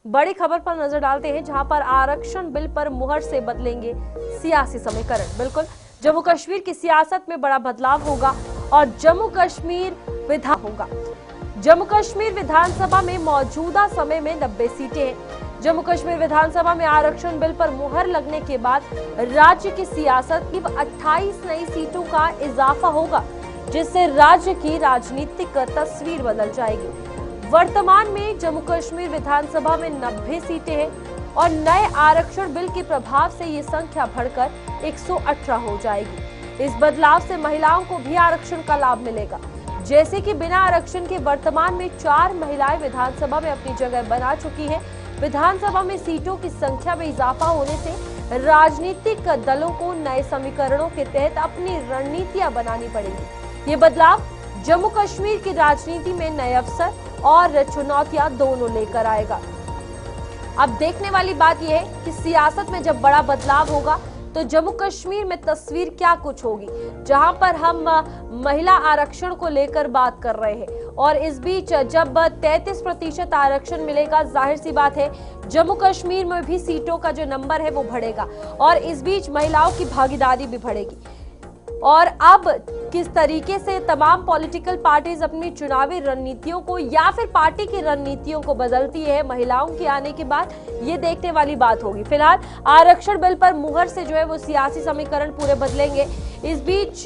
बड़ी खबर पर नजर डालते हैं, जहां पर आरक्षण बिल पर मुहर से बदलेंगे सियासी समीकरण। बिल्कुल, जम्मू कश्मीर की सियासत में बड़ा बदलाव होगा और जम्मू कश्मीर विधानसभा में मौजूदा समय में 90 सीटें हैं। जम्मू कश्मीर विधानसभा में आरक्षण बिल पर मुहर लगने के बाद राज्य की सियासत की 28 नई सीटों का इजाफा होगा, जिससे राज्य की राजनीतिक तस्वीर बदल जाएगी। वर्तमान में जम्मू कश्मीर विधानसभा में 90 सीटें हैं और नए आरक्षण बिल के प्रभाव से ये संख्या बढ़कर 118 हो जाएगी। इस बदलाव से महिलाओं को भी आरक्षण का लाभ मिलेगा। जैसे कि बिना आरक्षण के वर्तमान में 4 महिलाएं विधानसभा में अपनी जगह बना चुकी हैं। विधानसभा में सीटों की संख्या में इजाफा होने से राजनीतिक दलों को नए समीकरणों के तहत अपनी रणनीतियां बनानी पड़ेगी। ये बदलाव जम्मू कश्मीर की राजनीति में नए अवसर और चुनौतियां दोनों लेकर आएगा। अब देखने वाली बात यह है कि सियासत में जब बड़ा बदलाव होगा तो जम्मू कश्मीर में तस्वीर क्या कुछ होगी, जहां पर हम महिला आरक्षण को लेकर बात कर रहे हैं और इस बीच जब 33% आरक्षण मिलेगा, जाहिर सी बात है जम्मू कश्मीर में भी सीटों का जो नंबर है वो बढ़ेगा और इस बीच महिलाओं की भागीदारी भी बढ़ेगी। और अब किस तरीके से तमाम पॉलिटिकल पार्टीज अपनी चुनावी रणनीतियों को या फिर पार्टी की रणनीतियों को बदलती है महिलाओं के आने के बाद, ये देखने वाली बात होगी। फिलहाल आरक्षण बिल पर मुहर से जो है वो सियासी समीकरण पूरे बदलेंगे। इस बीच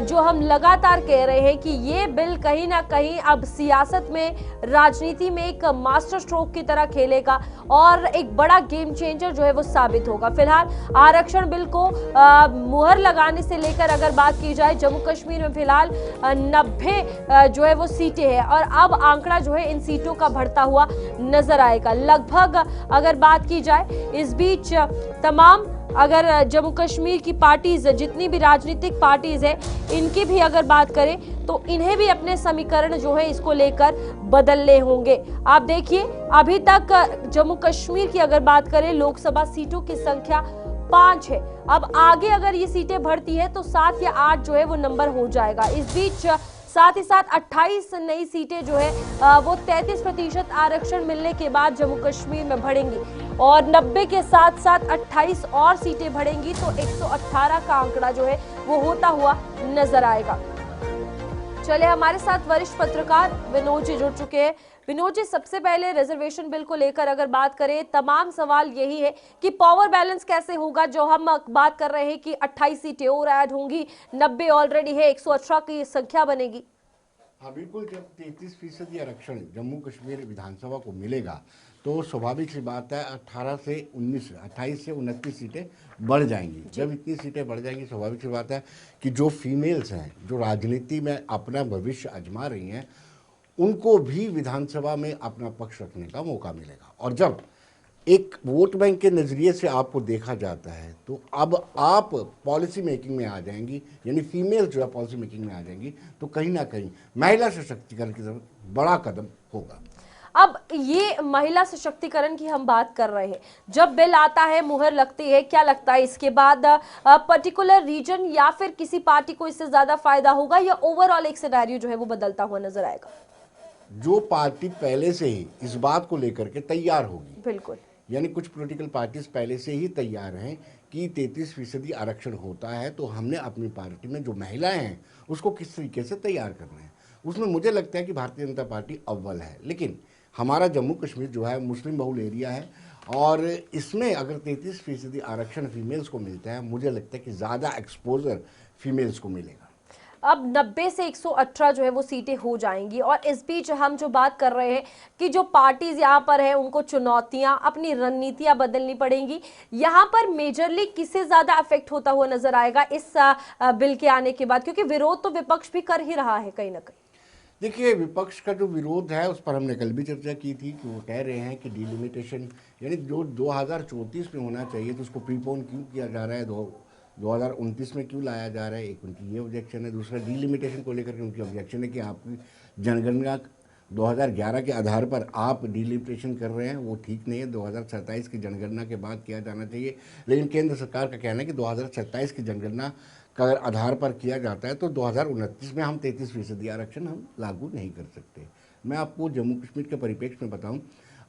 जो हम लगातार कह रहे हैं कि ये बिल कहीं ना कहीं अब सियासत में, राजनीति में एक मास्टर स्ट्रोक की तरह खेलेगा और एक बड़ा गेम चेंजर जो है वो साबित होगा। फिलहाल आरक्षण बिल को मुहर लगाने से लेकर अगर बात की जाए, जम्मू कश्मीर में फिलहाल 90 जो है वो सीटें हैं और अब आंकड़ा जो है इन सीटों का बढ़ता हुआ नजर आएगा। लगभग अगर बात की जाए इस बीच तमाम अगर जम्मू कश्मीर की पार्टीज, जितनी भी राजनीतिक पार्टीज है, इनकी भी अगर बात करें तो इन्हें भी अपने समीकरण जो है इसको लेकर बदलने होंगे। आप देखिए, अभी तक जम्मू कश्मीर की अगर बात करें, लोकसभा सीटों की संख्या 5 है। अब आगे अगर ये सीटें बढ़ती है तो 7 या 8 जो है वो नंबर हो जाएगा। इस बीच साथ ही साथ 28 नई सीटें जो है वो 33% आरक्षण मिलने के बाद जम्मू कश्मीर में बढ़ेंगी और 90 के साथ साथ 28 और सीटें बढ़ेंगी तो 118 का आंकड़ा जो है वो होता हुआ नजर आएगा। चले, हमारे साथ वरिष्ठ पत्रकार विनोद जी जुड़ चुके हैं। विनोद जी, सबसे पहले रिजर्वेशन बिल को लेकर अगर बात करें, तमाम सवाल यही है कि पावर बैलेंस कैसे होगा। जो हम बात कर रहे हैं कि 28 सीटें और ऐड होंगी, 90 ऑलरेडी है, 118 की संख्या बनेगी। हाँ बिल्कुल, जब 33% आरक्षण जम्मू कश्मीर विधानसभा को मिलेगा तो स्वाभाविक सी बात है 28 से 29 सीटें बढ़ जाएंगी। जब इतनी सीटें बढ़ जाएंगी, स्वाभाविक सी बात है कि जो फीमेल्स हैं, जो राजनीति में अपना भविष्य आजमा रही हैं, उनको भी विधानसभा में अपना पक्ष रखने का मौका मिलेगा। और जब एक वोट बैंक के नज़रिए से आपको देखा जाता है तो अब आप पॉलिसी मेकिंग में आ जाएंगी, यानी फीमेल जो है पॉलिसी मेकिंग में आ जाएंगी, तो कहीं ना कहीं महिला सशक्तिकरण की तरफ बड़ा कदम होगा। अब ये महिला सशक्तिकरण की हम बात कर रहे हैं, जब बिल आता है, मुहर लगती है, क्या लगता है इसके बाद पर्टिकुलर रीजन या फिर किसी पार्टी को इससे ज्यादा फायदा होगा या ओवरऑल एक सिनेरियो जो है वो बदलता हुआ नजर आएगा? जो पार्टी पहले से ही इस बात को लेकर के तैयार होगी, बिल्कुल, यानी कुछ पॉलिटिकल पार्टीज पहले से ही तैयार हैं कि 33% आरक्षण होता है तो हमने अपनी पार्टी में जो महिलाएं हैं उसको किस तरीके से तैयार करना है, उसमें मुझे लगता है कि भारतीय जनता पार्टी अव्वल है। लेकिन हमारा जम्मू कश्मीर जो है मुस्लिम बहुल एरिया है और इसमें अगर 33% आरक्षण फीमेल्स को मिलता है, मुझे लगता है कि ज़्यादा एक्सपोजर फीमेल्स को मिलेगा। अब 90 से 118 जो है वो सीटें हो जाएंगी और इस बीच हम जो बात कर रहे हैं कि जो पार्टीज यहाँ पर है उनको चुनौतियां, अपनी रणनीतियां बदलनी पड़ेंगी। यहाँ पर मेजरली किसे ज्यादा अफेक्ट होता हुआ नजर आएगा इस बिल के आने के बाद, क्योंकि विरोध तो विपक्ष भी कर ही रहा है कहीं ना कहीं। देखिए, विपक्ष का जो विरोध है उस पर हमने कल भी चर्चा की थी कि वो कह रहे हैं कि डिलिमिटेशन, यानी जो 2034 में होना चाहिए तो उसको प्रीपोन क्यों किया जा रहा है, 2029 में क्यों लाया जा रहा है। एक उनकी ये ऑब्जेक्शन है। दूसरा, डिलिमिटेशन को लेकर के उनकी ऑब्जेक्शन है कि आपकी जनगणना 2011 के आधार पर आप डिलिमिटेशन कर रहे हैं, वो ठीक नहीं है। 2027 की जनगणना के बाद किया जाना चाहिए। लेकिन केंद्र सरकार का कहना है कि 2027 की जनगणना का अगर आधार पर किया जाता है तो 2029 में हम 33% आरक्षण हम लागू नहीं कर सकते। मैं आपको जम्मू कश्मीर के परिप्रेक्ष्य में बताऊं,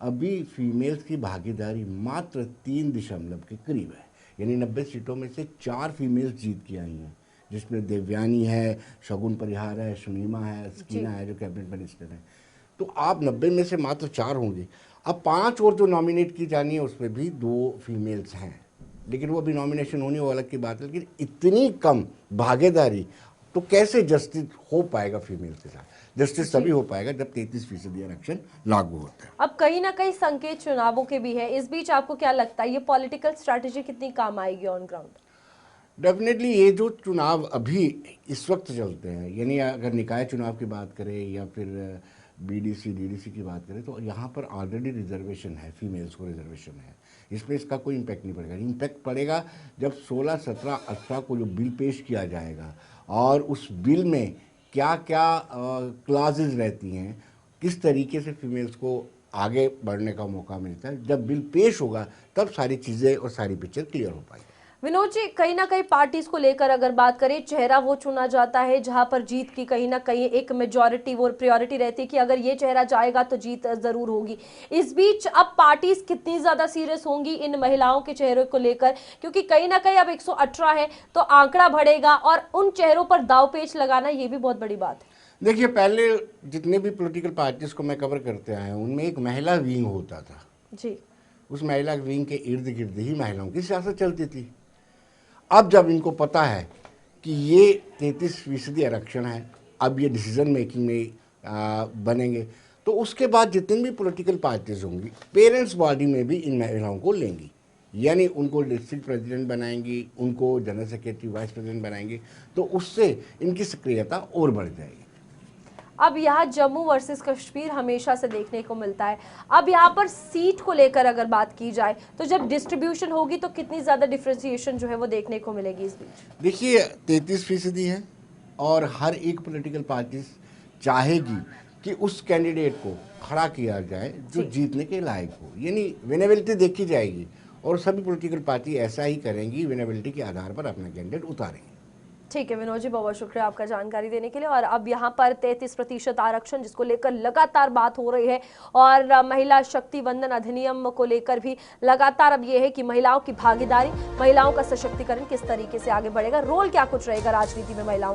अभी फीमेल्स की भागीदारी मात्र 3 दशमलव के करीब है, यानी 90 सीटों में से 4 फीमेल्स जीत के आई हैं, जिसमें देवयानी है, शगुन परिहार है, सुनीमा है, स्कीना है जो कैबिनेट मिनिस्टर है। तो आप 90 में से मात्र 4 होंगे। अब 5 और जो नॉमिनेट की जानी है उसमें भी 2 फीमेल्स हैं, लेकिन वो अभी नॉमिनेशन होनी वो अलग की बात है। लेकिन इतनी कम भागीदारी तो कैसे जस्टिस हो पाएगा फीमेल्स के साथ? जस्टिस तभी हो पाएगा जब 33% आरक्षण लागू होता है। अब कहीं ना कहीं संकेत चुनावों के भी है, इस बीच आपको क्या लगता है ये पॉलिटिकल स्ट्रैटेजी कितनी काम आएगी ऑन ग्राउंड? डेफिनेटली ये जो चुनाव अभी इस वक्त चलते हैं, यानी अगर निकाय चुनाव की बात करें या फिर बीडीसी डीडीसी की बात करें, तो यहाँ पर ऑलरेडी रिजर्वेशन है, फीमेल्स को रिजर्वेशन है, इसमें इसका कोई इम्पैक्ट नहीं पड़ेगा। इम्पैक्ट पड़ेगा जब 16, 17, 18 को जो बिल पेश किया जाएगा और उस बिल में क्या क्या क्लाजेज रहती हैं, किस तरीके से फीमेल्स को आगे बढ़ने का मौका मिलता है। जब बिल पेश होगा तब सारी चीज़ें और सारी पिक्चर क्लियर हो पाएगी। विनोद जी, कहीं ना कहीं पार्टीज को लेकर अगर बात करें, चेहरा वो चुना जाता है जहां पर जीत की कहीं ना कहीं एक मेजॉरिटी वो प्रायोरिटी रहती है कि अगर ये चेहरा जाएगा तो जीत जरूर होगी। इस बीच अब पार्टीज कितनी ज्यादा सीरियस होंगी इन महिलाओं के चेहरों को लेकर, क्योंकि कहीं ना कहीं अब 118 है तो आंकड़ा बढ़ेगा और उन चेहरों पर दावपेच लगाना ये भी बहुत बड़ी बात है। देखिए, पहले जितने भी पॉलिटिकल पार्टीज को मैं कवर करते आया हूँ उनमें एक महिला विंग होता था जी। उस महिला विंग के इर्द गिर्द ही महिलाओं की सियासत चलती थी। अब जब इनको पता है कि ये 33% आरक्षण है, अब ये डिसीजन मेकिंग में बनेंगे, तो उसके बाद जितनी भी पॉलिटिकल पार्टीज होंगी पेरेंट्स बॉडी में भी इन महिलाओं को लेंगी, यानी उनको डिस्ट्रिक्ट प्रेसिडेंट बनाएंगी, उनको जनरल सेक्रेटरी वाइस प्रेसिडेंट बनाएंगे, तो उससे इनकी सक्रियता और बढ़ जाएगी। अब यहाँ जम्मू वर्सेस कश्मीर हमेशा से देखने को मिलता है, अब यहाँ पर सीट को लेकर अगर बात की जाए तो जब डिस्ट्रीब्यूशन होगी तो कितनी ज़्यादा डिफ्रेंसिएशन जो है वो देखने को मिलेगी इस बीच? देखिए, 33% है और हर एक पॉलिटिकल पार्टी चाहेगी कि उस कैंडिडेट को खड़ा किया जाए जो जीतने के लायक हो, यानी विनेबिलिटी देखी जाएगी और सभी पॉलिटिकल पार्टी ऐसा ही करेंगी, विनेबिलिटी के आधार पर अपना कैंडिडेट उतारेंगे। ठीक है विनोद जी, बहुत बहुत शुक्रिया आपका जानकारी देने के लिए। और अब यहाँ पर 33% आरक्षण जिसको लेकर लगातार बात हो रही है और महिला शक्ति वंदन अधिनियम को लेकर भी लगातार अब ये है कि महिलाओं की भागीदारी, महिलाओं का सशक्तिकरण किस तरीके से आगे बढ़ेगा, रोल क्या कुछ रहेगा राजनीति में महिलाओं का।